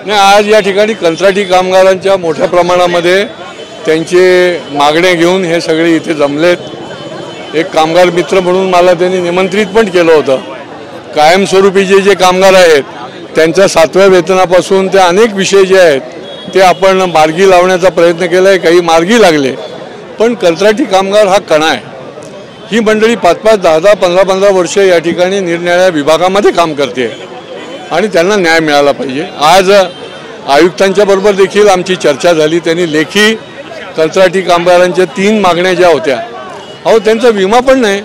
नाही, आज या ठिकाणी कंत्राटी कामगारांच्या मोठ्या प्रमाणामध्ये त्यांचे मागण्या घेऊन हे सगळे इथे जमलेत। एक कामगार मित्र म्हणून मला त्यांनी निमंत्रित पण केलं होतं। कायमस्वरूपी जे कामगार आहेत त्यांच्या 7व्या वेतनापासून ते अनेक विषय जे आहेत ते आपण मार्गी लावण्याचा प्रयत्न केला आहे, काही मार्गी लागले, पण कंत्राटी कामगार हा कणा आहे। ही मंडळी 5-5, 10-10, 15-15 वर्ष या ठिकाणी निरनिराळ्या विभागामध्ये काम करते आणि त्यांना न्याय मिळाला पाहिजे। आज आयुक्तांच्या बरोबर देखील आमची चर्चा झाली। त्यांनी लेखी कंत्राटी कामगारांच्या 3 मागण्या ज्या होत्या, अहो त्यांचा विमा पण नाही,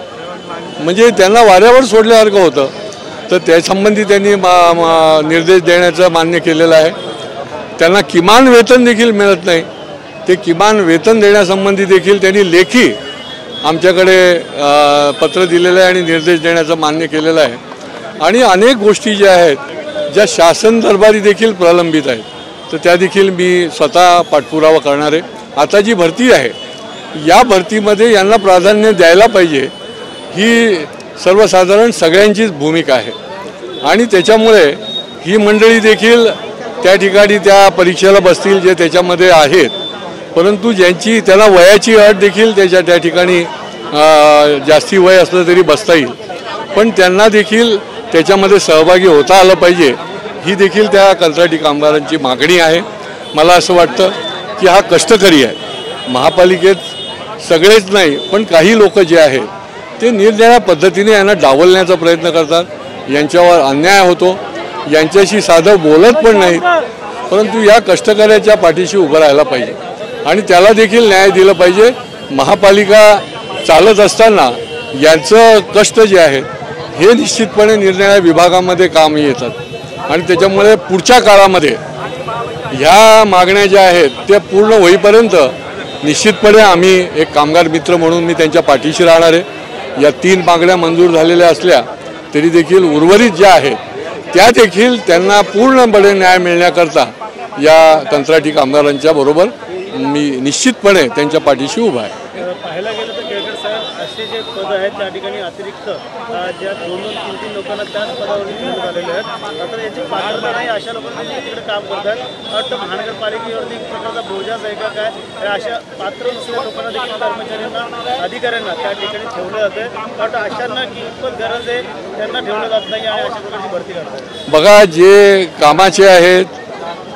म्हणजे त्यांना वाऱ्यावर सोडल्यासारखं होतं, तर त्यासंबंधी त्यांनी निर्देश देण्याचं मान्य केलेलं आहे। त्यांना किमान वेतन देखील मिळत नाही, ते किमान वेतन देण्यासंबंधी देखील त्यांनी लेखी आमच्याकडे पत्र दिलेलं आहे आणि निर्देश देण्याचं मान्य केलेलं आहे। आणि अनेक गोष्टी ज्या आहेत ज्या शासन दरबारी देखील प्रलंबित आहेत, तर त्या देखील मी स्वतः पाठपुरावा करणार आहे। आता जी भरती आहे या भरतीमध्ये यांना प्राधान्य द्यायला पाहिजे, ही सर्वसाधारण सगळ्यांचीच भूमिका आहे आणि त्याच्यामुळे ही मंडळी देखील त्या ठिकाणी त्या परीक्षेला बसतील जे त्याच्यामध्ये आहेत, परंतु ज्यांची त्यांना वयाची अट देखील त्या ठिकाणी जास्ती वय असलं तरी बसता येईल, पण त्यांना देखील त्याच्यामध्ये सहभागी होता आलं पाहिजे, ही देखील त्या कंत्राटी कामगारांची मागणी आहे। मला असं वाटतं की हा कष्टकरी आहे। महापालिकेत सगळेच नाही पण काही लोक जे आहेत ते निरनिराळ्या पद्धतीने यांना डावलण्याचा प्रयत्न करतात, यांच्यावर अन्याय होतो, यांच्याशी साधं बोलत पण नाहीत, परंतु या कष्टकऱ्याच्या पाठीशी उभं राहायला पाहिजे आणि त्याला देखील न्याय दिला पाहिजे। महापालिका चालत असताना यांचं कष्ट जे आहेत हे निश्चितपणे निरनिराळ्या विभागामध्ये काम येतात आणि त्याच्यामुळे पुढच्या काळामध्ये ह्या मागण्या ज्या आहेत त्या पूर्ण होईपर्यंत निश्चितपणे आम्ही एक कामगार मित्र म्हणून मी त्यांच्या पाठीशी राहणार आहे। या 3 मागण्या मंजूर झालेल्या असल्या तरी देखील उर्वरित ज्या आहेत त्या देखील त्यांना पूर्णपणे न्याय मिळण्याकरता या कंत्राटी कामगारांच्या बरोबर मी निश्चितपणे त्यांच्या पाठीशी उभा आहे। पाहायला गेलं तर केळकर साहेब असे जे पद आहेत त्या ठिकाणी अतिरिक्त ज्या 2-3 लोकांना त्याच पदावरती निवडून आलेले आहेत, तर याची पात्रता नाही अशा लोकांना तिकडे काम करतात। वाटतं महानगरपालिकेवरती एक प्रकारचा बोजाच आहे का काय, अशा पात्र नसलेल्या लोकांना देखील कर्मचाऱ्यांना अधिकाऱ्यांना त्या ठिकाणी ठेवलं जाते। वाटतं अशांना कितपत गरज आहे त्यांना ठेवलं जात नाही आणि अशा प्रकारची भरती करतात। बघा, जे कामाचे आहेत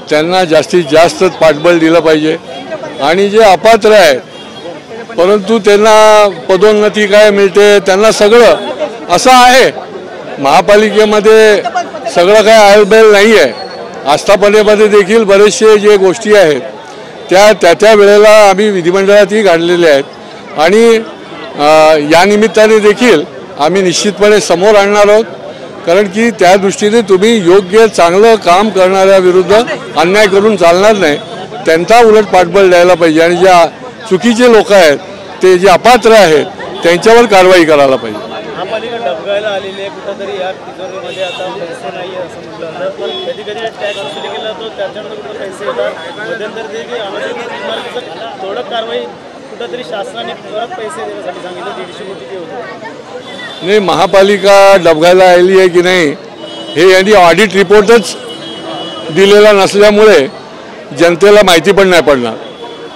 त्यांना जास्तीत जास्त पाठबळ दिलं पाहिजे आणि जे अपात्र आहेत परंतु त्यांना पदोन्नती काय मिळते, त्यांना सगळं असं आहे। महापालिकेमध्ये सगळं काय आयलबेल नाही आहे। आस्थापनेमध्ये देखील बरेचसे जे गोष्टी आहेत त्या वेळेला आम्ही विधिमंडळातही काढलेल्या आहेत आणि या निमित्ताने देखील आम्ही निश्चितपणे समोर आणणार आहोत, कारण की त्या दृष्टीने तुम्ही योग्य चांगलं काम करणाऱ्या विरुद्ध अन्याय करून चालणार नाही, त्यांचा उलट पाठबळ द्यायला पाहिजे आणि ज्या चुकीचे लोक आहेत ते जे अपात्र आहेत त्यांच्यावर कारवाई करायला पाहिजे। महापालिका डबगायला आलेली आहे, कुठंतरी या तिजोरीमध्ये आता पैसे नाही आहे असं म्हटलं जातं, पण कधी टॅक्स वसूल केला जातो त्याच्यानंतर कुठं पैसे येतात, मध्यंतरी इमारतीचं थोडं कारवाई कुठंतरी शासनाने परत पैसे देण्यासाठी सांगितलं 150 कोटी ते होते। नाही, महापालिका डबगायला आली आहे की नाही हे यांनी ऑडिट रिपोर्टच दिलेला नसल्यामुळे जनतेला माहिती पण नाही पडणार।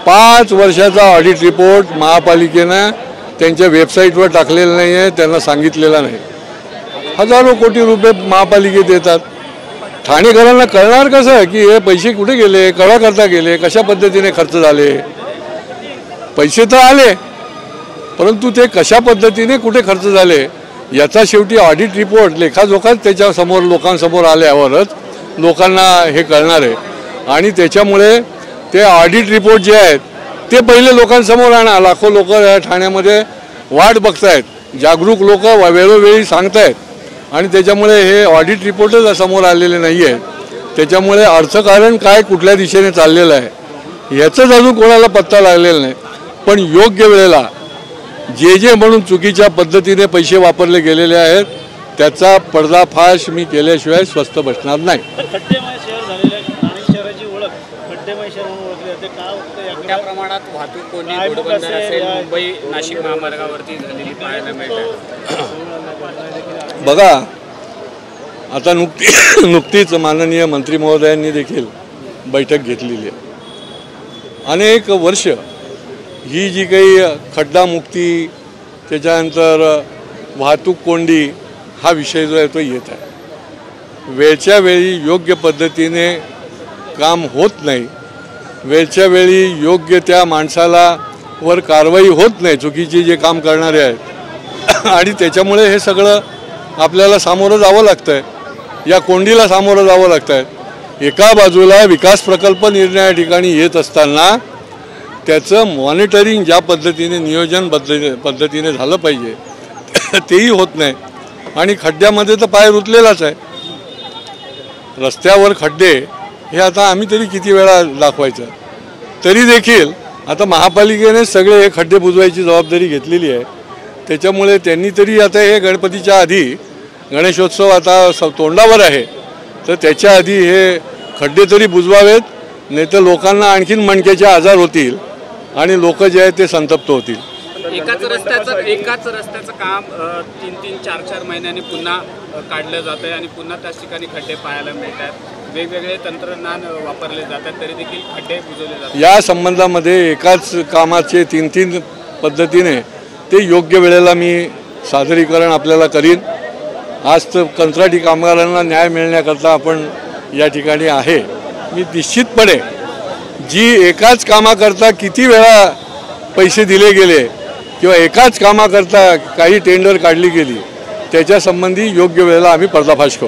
5 वर्षाचा ऑडिट रिपोर्ट महापालिकेनं त्यांच्या वेबसाईटवर टाकलेला नाही आहे, त्यांना सांगितलेला नाही। हजारो कोटी रुपये महापालिकेत येतात, ठाणेकरांना कळणार कसं की हे पैसे कुठे गेले, कळा करता गेले, कशा पद्धतीने खर्च झाले। पैसे तर आले परंतु ते कशा पद्धतीने कुठे खर्च झाले याचा शेवटी ऑडिट रिपोर्ट लेखाजोखाच त्याच्यासमोर लोकांसमोर आल्यावरच लोकांना हे कळणार आहे आणि त्याच्यामुळे ते ऑडिट रिपोर्ट जे आहेत ते पहिले लोकांसमोर आणा। लाखो लोक ठाण्यामध्ये वाट बघतायत, जागरूक लोक वेळोवेळी सांगतायत आणि त्याच्यामुळे हे ऑडिट रिपोर्टच समोर आलेले नाही आहेत। त्याच्यामुळे अर्थकारण काय कुठल्या दिशेने चाललेलं आहे याचंच अजून कोणाला पत्ता लागलेला नाही, पण योग्य वेळेला जे म्हणून चुकीच्या पद्धतीने पैसे वापरले गेलेले आहेत त्याचा पर्दाफाश मी केल्याशिवाय स्वस्थ बसणार नाही। मोठ्या प्रमाणात वाहतूक कोणी घोडबंदर असेल मुंबई नाशिक महामार्गावरती झालेली पाहायला मिळते। बघा, आता नुकतीच माननीय मंत्री महोदयांनी देखील बैठक घेतलेली आहे. अनेक वर्ष ही जी काही खड्डामुक्ती त्याच्यानंतर वाहतूक कोंडी हा विषय जो आहे तो येत आहे. वेळच्या वेळी योग्य पद्धतीने काम होत नाही, वेळच्या वेळी योग्य त्या माणसाला वर कारवाई होत नाही चुकीची जे काम करणारे आहेत आणि त्याच्यामुळे हे सगळं आपल्याला सामोरं जावं लागतं आहे, या कोंडीला सामोरं जावं लागतं आहे. एका बाजूला विकास प्रकल्प निर्णया ठिकाणी येत असताना त्याचं मॉनिटरिंग ज्या पद्धतीने नियोजन पद्धतीने झालं पाहिजे तेही होत नाही आणि खड्ड्यामध्ये तर पाय रुतलेलाच आहे. रस्त्यावर खड्डे हे आता आम्ही तरी किती वेळा दाखवायचं, तरी देखील आता महापालिकेने सगळे हे खड्डे बुजवायची जबाबदारी घेतलेली आहे. त्याच्यामुळे त्यांनी तरी आता हे गणपतीच्या आधी, गणेशोत्सव आता तोंडावर आहे, तर त्याच्या आधी हे खड्डे तरी बुजवावेत, नाही तर लोकांना आणखीन मणक्याचे आजार होतील आणि लोक जे आहेत ते संतप्त होतील. एकाच रस्त्याचं काम 3-4 महिन्यांनी पुन्हा काढलं जातं आहे आणि पुन्हा त्याच ठिकाणी खड्डे पाहायला मिळतात. वेगवेगळे तंत्रज्ञान वापरले जातात तरी देखील खड्डे बुजवले जातात. या संबंधामध्ये एकाच कामाचे 3 पद्धतीने ते योग्य वेळेला मी सादरीकरण आपल्याला करीन. आज तर कंत्राटी कामगारांना न्याय मिळण्याकरता आपण या ठिकाणी आहे. मी निश्चितपणे जी एकाच कामाकरता किती वेळा पैसे दिले गेले किंवा एकाच कामाकरता काही टेंडर काढली गेली त्याच्या संबंधी योग्य वेळेला आम्ही पर्दाफाश करू.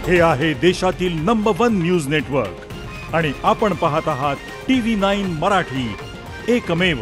हे आहे देशातील नंबर 1 न्यूज नेटवर्क आणि आपण पाहत आहात TV9 मराठी, एकमेव.